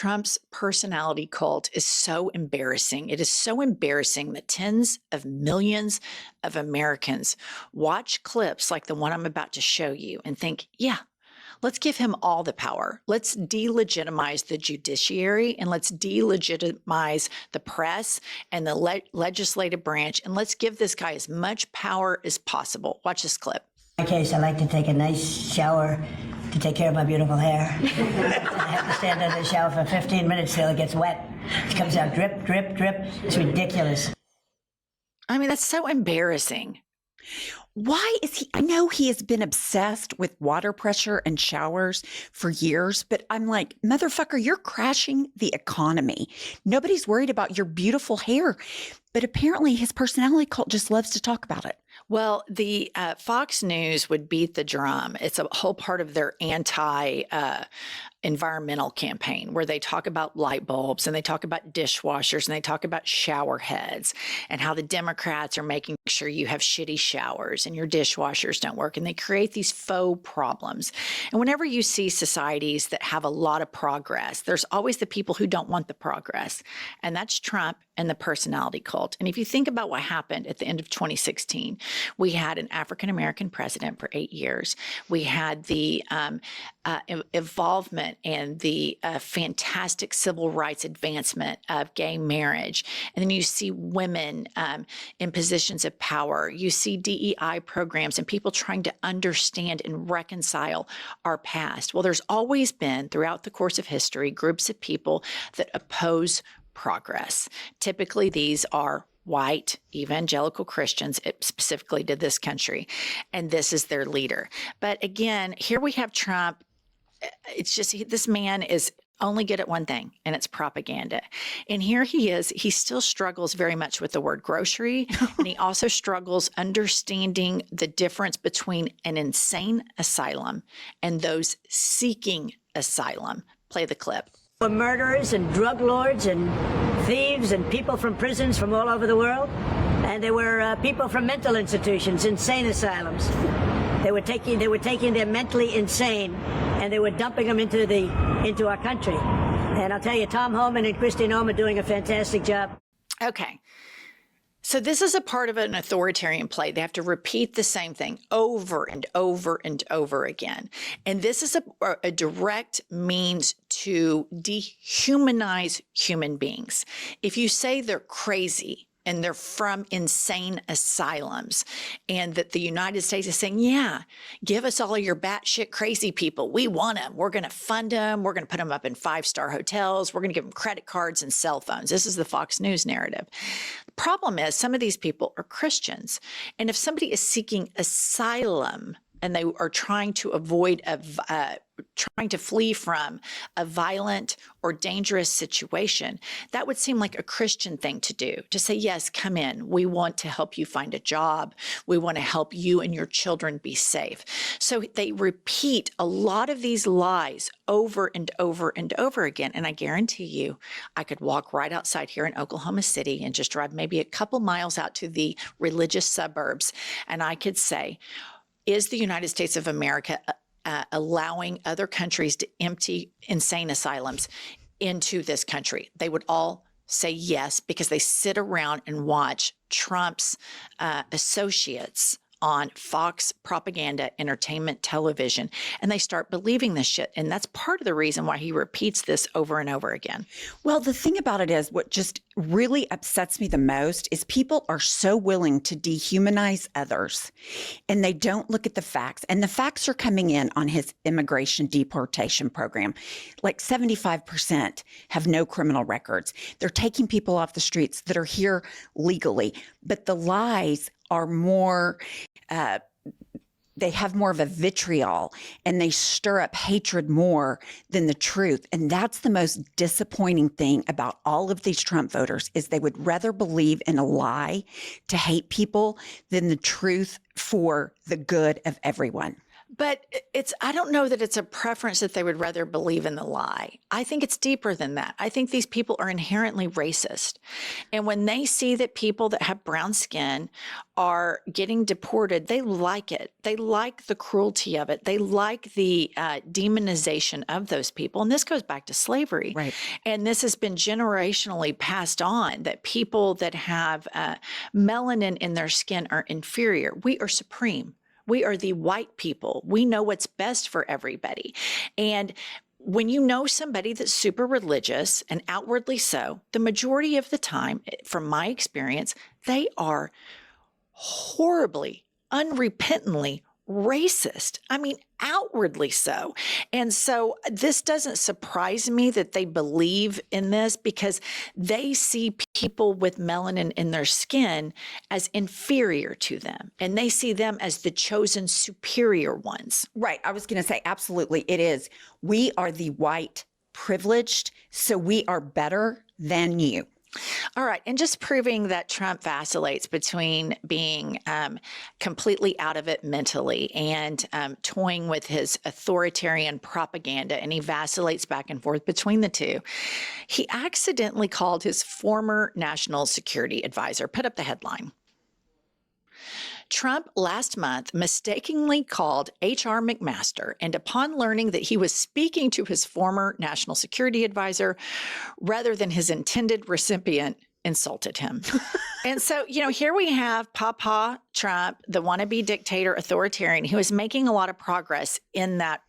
Trump's personality cult is so embarrassing. It is so embarrassing that tens of millions of Americans watch clips like the one I'm about to show you and think, yeah, let's give him all the power. Let's delegitimize the judiciary and let's delegitimize the press and the legislative branch. And let's give this guy as much power as possible. Watch this clip. In my case, I like to take a nice shower to take care of my beautiful hair. I have to stand under the shower for 15 minutes till it gets wet. It comes out drip, drip, drip. It's ridiculous. I mean, that's so embarrassing. Why is he? I know he has been obsessed with water pressure and showers for years, but I'm like, motherfucker, you're crashing the economy. Nobody's worried about your beautiful hair. But apparently his personality cult just loves to talk about it. Well, the Fox News would beat the drum. It's a whole part of their environmental campaign where they talk about light bulbs and they talk about dishwashers and they talk about shower heads and how the Democrats are making sure you have shitty showers and your dishwashers don't work. And they create these faux problems. And whenever you see societies that have a lot of progress, there's always the people who don't want the progress. And that's Trump and the personality cult. And if you think about what happened at the end of 2016, we had an African-American president for 8 years. We had the involvement and the fantastic civil rights advancement of gay marriage. And then you see women in positions of power. You see DEI programs and people trying to understand and reconcile our past. Well, there's always been, throughout the course of history, groups of people that oppose progress. Typically, these are white evangelical Christians, specifically to this country, and this is their leader. But again, here we have Trump. It's just, this man is only good at one thing, and it's propaganda. And here he is. He still struggles very much with the word grocery, and he also struggles understanding the difference between an insane asylum and those seeking asylum. Play the clip. For murderers and drug lords and thieves and people from prisons from all over the world. And there were people from mental institutions, insane asylums. They were taking their mentally insane and they were dumping them into our country. And I'll tell you, Tom Homan and Kristi Noem are doing a fantastic job. Okay. So this is a part of an authoritarian play. They have to repeat the same thing over and over and over again. And this is a direct means to dehumanize human beings. If you say they're crazy and they're from insane asylums, and that the United States is saying, yeah, give us all of your batshit crazy people. We want them. We're going to fund them. We're going to put them up in 5-star hotels. We're going to give them credit cards and cell phones. This is the Fox News narrative. The problem is some of these people are Christians. And if somebody is seeking asylum and they are trying to avoid trying to flee from a violent or dangerous situation, that would seem like a Christian thing to do, to say, yes, come in. We want to help you find a job. We want to help you and your children be safe. So they repeat a lot of these lies over and over and over again. And I guarantee you, I could walk right outside here in Oklahoma City and just drive maybe a couple miles out to the religious suburbs. And I could say, is the United States of America allowing other countries to empty insane asylums into this country? They would all say yes, because they sit around and watch Trump's associates on Fox propaganda, entertainment, television, and they start believing this shit. And that's part of the reason why he repeats this over and over again. Well, the thing about it is, what just really upsets me the most is people are so willing to dehumanize others and they don't look at the facts. And the facts are coming in on his immigration deportation program. Like 75% have no criminal records. They're taking people off the streets that are here legally. But the lies are more, they have more of a vitriol and they stir up hatred more than the truth. And that's the most disappointing thing about all of these Trump voters, is they would rather believe in a lie to hate people than the truth for the good of everyone. But I don't know that it's a preference that they would rather believe in the lie. I think it's deeper than that. I think these people are inherently racist. And when they see that people that have brown skin are getting deported, they like it. They like the cruelty of it. They like the demonization of those people. And this goes back to slavery. Right. And this has been generationally passed on, that people that have melanin in their skin are inferior. We are supreme. We are the white people. We know what's best for everybody. And when you know somebody that's super religious and outwardly so, the majority of the time, from my experience, they are horribly, unrepentantly racist. I mean, outwardly so. And so this doesn't surprise me that they believe in this, because they see people with melanin in their skin as inferior to them, and they see them as the chosen superior ones. Right. I was going to say, absolutely, it is. We are the white privileged, so we are better than you. All right. And just proving that Trump vacillates between being completely out of it mentally and toying with his authoritarian propaganda, and he vacillates back and forth between the two. He accidentally called his former national security advisor. Put up the headline. Trump last month mistakenly called H.R. McMaster, and upon learning that he was speaking to his former national security advisor rather than his intended recipient, insulted him. And so, here we have Papa Trump, the wannabe dictator authoritarian, who is making a lot of progress in that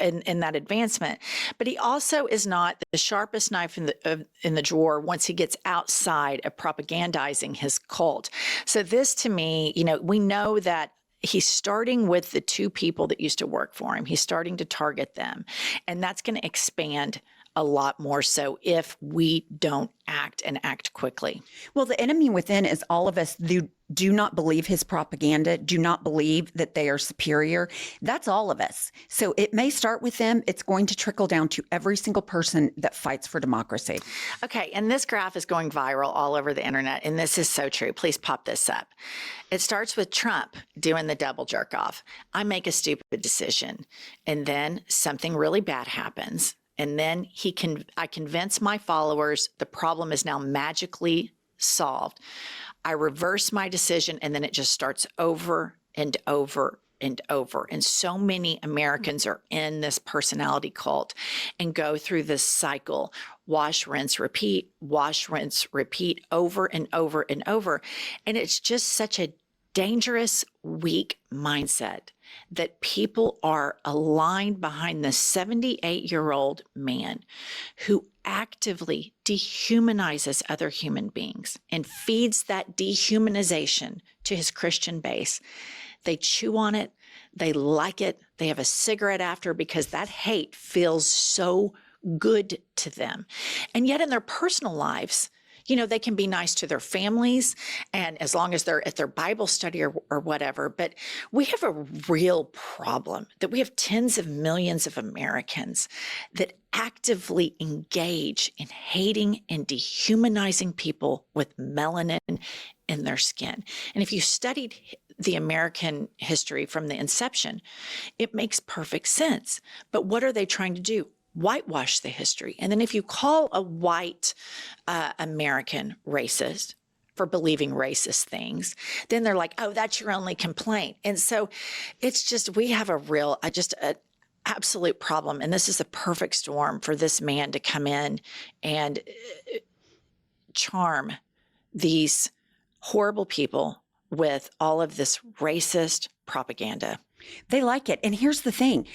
advancement, but he also is not the sharpest knife in the drawer once he gets outside of propagandizing his cult. So this, to me, we know that he's starting with the two people that used to work for him. He's starting to target them, and that's going to expand a lot more so if we don't act quickly. Well, the enemy within is all of us who do not believe his propaganda, do not believe that they are superior. That's all of us. So it may start with them. It's going to trickle down to every single person that fights for democracy. Okay. And this graph is going viral all over the internet. And this is so true. Please pop this up. It starts with Trump doing the double jerk off. I make a stupid decision, and then something really bad happens. And then I convince my followers the problem is now magically solved. I reverse my decision, and then it just starts over and over and over. And so many Americans are in this personality cult and go through this cycle: wash, rinse, repeat, over and over and over. And it's just such a dangerous, weak mindset that people are aligned behind the 78-year-old man who actively dehumanizes other human beings and feeds that dehumanization to his Christian base. They chew on it. They like it. They have a cigarette after, because that hate feels so good to them. And yet in their personal lives, they can be nice to their families, and as long as they're at their Bible study or whatever. But we have a real problem that we have tens of millions of Americans that actively engage in hating and dehumanizing people with melanin in their skin. And if you studied the American history from the inception, it makes perfect sense. But what are they trying to do? Whitewash the history. And then if you call a white American racist for believing racist things, then they're like, oh, that's your only complaint. And so it's just, we have an absolute problem. And this is a perfect storm for this man to come in and charm these horrible people with all of this racist propaganda. They like it. And here's the thing.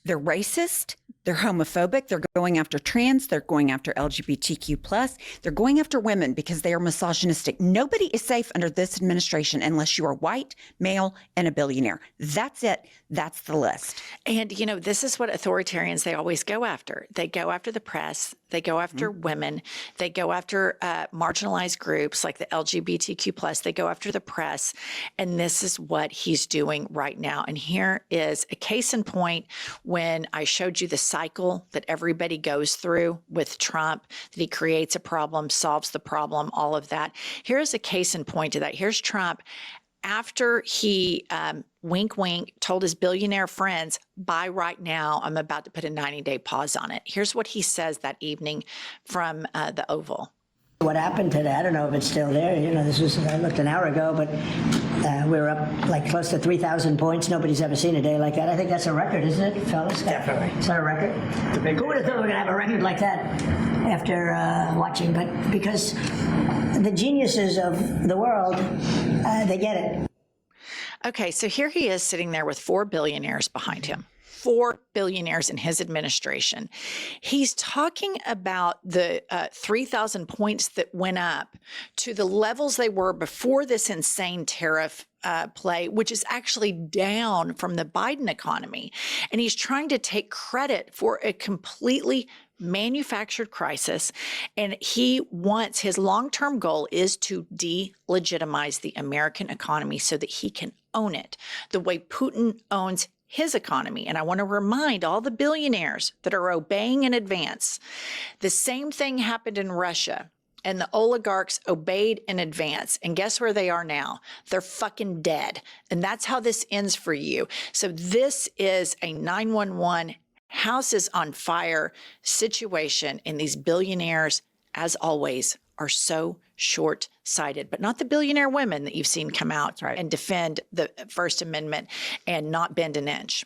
They're racist. They're homophobic. They're going after trans. They're going after LGBTQ+. They're going after women because they are misogynistic. Nobody is safe under this administration unless you are white, male, and a billionaire. That's it. That's the list. And, this is what authoritarians, they always go after. They go after the press. They go after women. They go after marginalized groups like the LGBTQ+. They go after the press. And this is what he's doing right now. And here is a case in point when I showed you the cycle that everybody goes through with Trump, that he creates a problem, solves the problem, all of that. Here's a case in point to that. Here's Trump after he, wink, wink, told his billionaire friends, buy right now, I'm about to put a 90-day pause on it. Here's what he says that evening from the Oval. What happened today, I don't know if it's still there. This was, I looked an hour ago, but we were up like close to 3,000 points. Nobody's ever seen a day like that. I think that's a record, isn't it, fellas? Definitely. Is that a record? Who would have thought we were going to have a record like that after watching? But because the geniuses of the world, they get it. Okay, so here he is sitting there with 4 billionaires behind him. 4 billionaires in his administration. He's talking about the 3,000 points that went up to the levels they were before this insane tariff play, which is actually down from the Biden economy. And he's trying to take credit for a completely manufactured crisis. And he wants, his long-term goal is to delegitimize the American economy so that he can own it the way Putin owns his economy. And I want to remind all the billionaires that are obeying in advance, the same thing happened in Russia. And the oligarchs obeyed in advance. And guess where they are now? They're fucking dead. And that's how this ends for you. So this is a 911 house is on fire situation. And these billionaires, as always, are so short-sighted, but not the billionaire women that you've seen come out and defend the First Amendment and not bend an inch.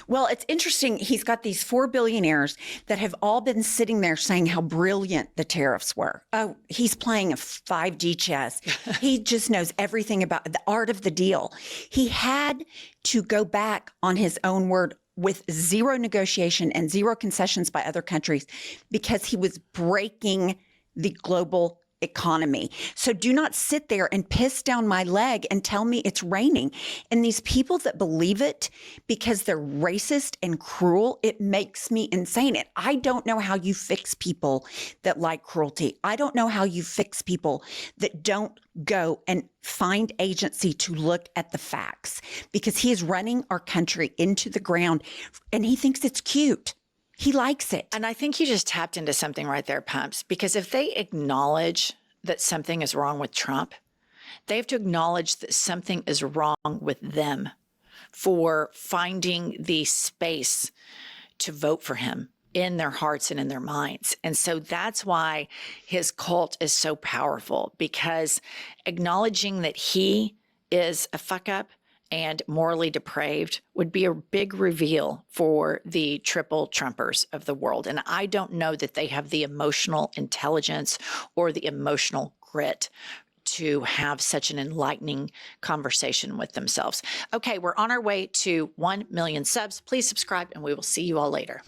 Well, it's interesting. He's got these 4 billionaires that have all been sitting there saying how brilliant the tariffs were. Oh, he's playing a 5D chess. He just knows everything about the art of the deal. He had to go back on his own word with zero negotiation and zero concessions by other countries because he was breaking the global economy. So do not sit there and piss down my leg and tell me it's raining. And these people that believe it because they're racist and cruel, it makes me insane. And I don't know how you fix people that like cruelty. I don't know how you fix people that don't go and find agency to look at the facts, because he is running our country into the ground and he thinks it's cute. He likes it. And I think you just tapped into something right there, Pumps, because if they acknowledge that something is wrong with Trump, they have to acknowledge that something is wrong with them for finding the space to vote for him in their hearts and in their minds. And so that's why his cult is so powerful, because acknowledging that he is a fuck up and morally depraved would be a big reveal for the triple Trumpers of the world. And I don't know that they have the emotional intelligence or the emotional grit to have such an enlightening conversation with themselves. Okay, we're on our way to 1 million subs. Please subscribe and we will see you all later.